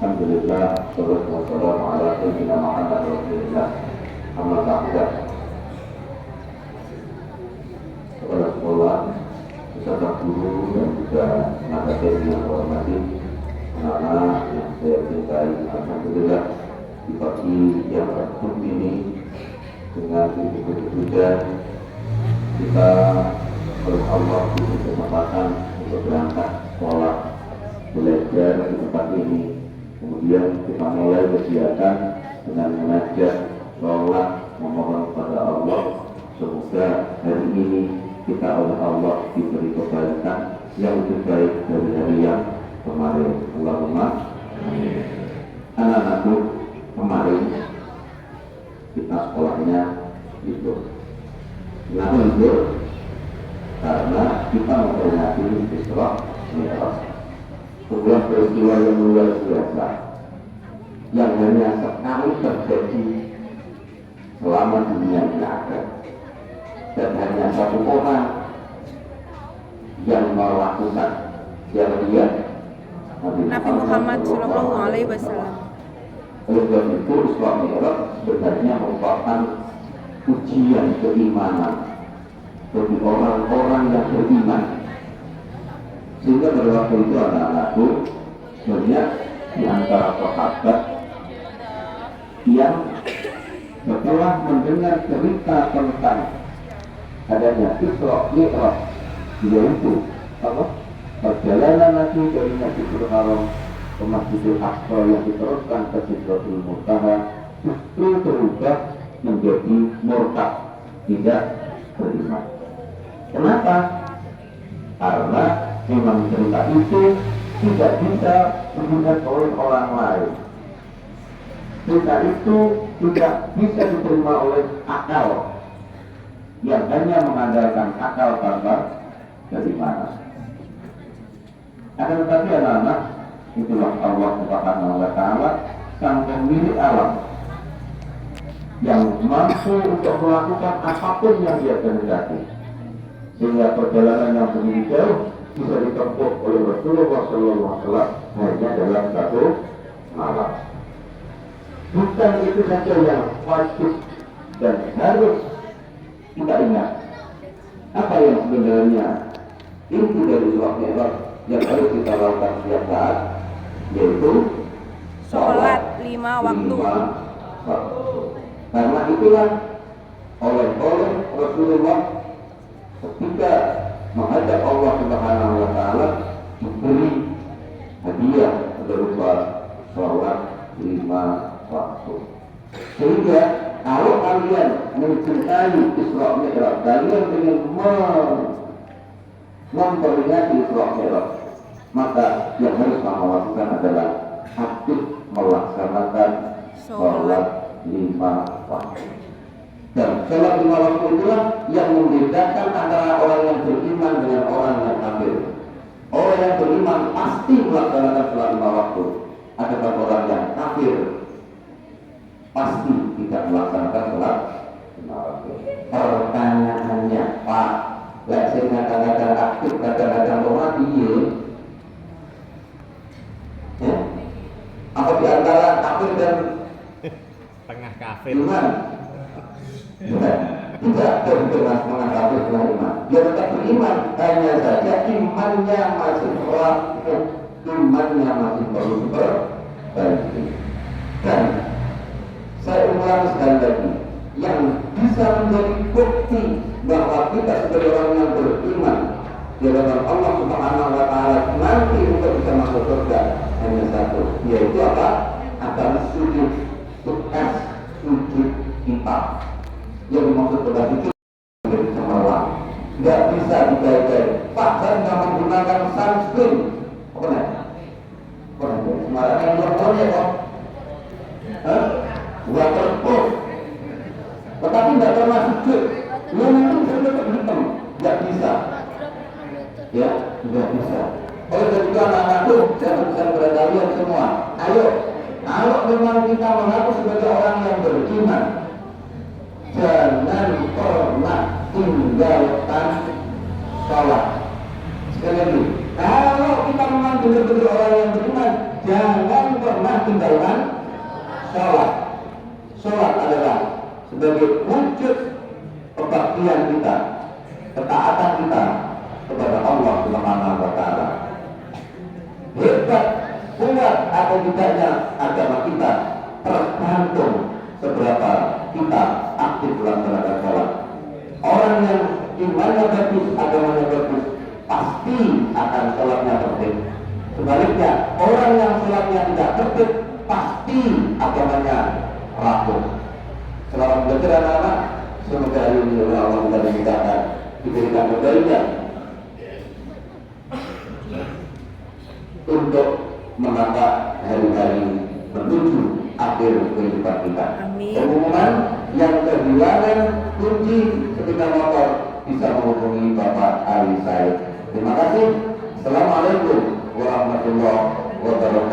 Alhamdulillah, salatu wassalamu ala sayyidina Muhammad Rasulullah. Amma ba'da. Kepala sekolah, peserta guru dan juga tenaga pendidik yang hormati, anak-anak yang saya cintai. Alhamdulillah, di pagi yang teduh ini dengan bibit hujan kita oleh Allah diberi kesempatan untuk berangkat sekolah belajar di tempat ini. Kemudian kita mulai kegiatan dengan mengajak sholat, memohon kepada Allah semoga hari ini kita oleh Allah diberi kebaikan yang lebih baik dari hari yang kemarin. Allahumma amin. Anak-anakku, kemarin kita sekolahnya libur. Kenapa libur? Karena kita memperingati Isra Mi'raj, sebuah peristiwa yang luar biasa yang hanya sekali terjadi selama dunia ini ada, dan hanya satu orang yang melakukan, yang lihat Nabi Muhammad Sallallahu Alaihi Wasallam. Oleh sebab itu Isra Mi'raj sebenarnya merupakan ujian keimanan bagi orang-orang yang beriman. Sehingga pada waktu itu anak-anakku banyak di antara sahabat yang setelah mendengar cerita tentang adanya Isra Mi'raj, yaitu perjalanan Nabi dari Masjidil Haram ke Masjidil Aqsa yang diteruskan ke Sidratul Muntaha, justru berubah menjadi murtad, tidak beriman. Kenapa? Karena memang cerita itu tidak bisa dilihat oleh orang lain. Cerita itu tidak bisa diterima oleh akal yang hanya mengandalkan akal tanpa dari mana. Akan tetapi anak-anak, itulah Allah Subhanahu wa Ta'ala, sang pemilik alam yang mampu untuk melakukan apapun yang dia kehendaki, sehingga perjalanan yang begitu jauh bisa ditempuh oleh Rasulullah SAW hanya dalam satu malam. Bukan itu saja yang wajib dan harus kita ingat. Apa yang sebenarnya inti dari sholat Mi'raj yang harus kita lakukan setiap saat, yaitu Sholat 5 waktu. Karena itulah oleh Rasulullah ketika menghadap Allah Subhanahu wa Ta'ala diberi hadiah berupa sholat 5 waktu. Sehingga kalau kalian mencintai Isra Mi'raj, kalian ingin memperingati Isra Mi'raj, maka yang harus kamu lakukan adalah aktif melaksanakan sholat 5 waktu. Dan sholat 5 waktu itulah yang membedakan antara orang yang beriman dengan orang yang kafir. Orang yang beriman pasti melaksanakan sholat 5 waktu. Adapun orang yang kafir pasti tidak melaksanakan sholat 5 waktu. Pertanyaannya, Pak, lek sing kadang-kadang aktif, kadang-kadang ora piye? Ya? Apa di antara kafir dan tengah kafir? Iman? Tidak bergerak mengatakan iman. Dia tetap beriman, hanya saja imannya masih rapuh, imannya masih perlu diperbaiki. Dan saya ulangi sekali lagi, yang bisa menjadi bukti bahwa kita sebagai orang yang beriman di hadapan Allah Subhanahu wa Ta'ala nanti untuk bisa masuk surga hanya satu, yaitu apa? Akan sujud, bekas sujud kita. Yang dimaksud bekas itu menjadi cemerlang, nggak bisa dibayar. Pak, saya nggak menggunakan sunscreen. Apa nih? Semarang yang berkornya kok? Waterproof. Tetapi nggak pernah sujud. Yang itu tetap hitam, nggak bisa. Ya, nggak bisa. Oleh sebab itu anak-anakku, saya pesan kepada kalian semua, ayo, kalau memang kita mengaku sebagai orang yang beriman, jangan pernah tinggalkan sholat. Sekali lagi, kalau kita memang benar-benar orang yang beriman, jangan pernah sebagai wujud kebaktian kita, ketaatan kita kepada Allah Subhanahu wa taala. Hebat, kuat atau tidaknya agama kita tergantung seberapa kita aktif melaksanakan sholat. Orang yang imannya bagus, agamanya bagus, pasti akan sholatnya tertib. Sebaliknya, orang yang sholatnya tidak tertib, pasti agamanya rapuh. Selamat belajar anak-anak. Semoga hari ini oleh Allah kita dimudahkan, diberikan kebaikan untuk menambah hari-hari menuju akhir kehidupan kita. Amin. Pengumuman yang kehilangan kunci sepeda motor bisa menghubungi Bapak Ali Said. Terima kasih. Assalamualaikum warahmatullahi wabarakatuh.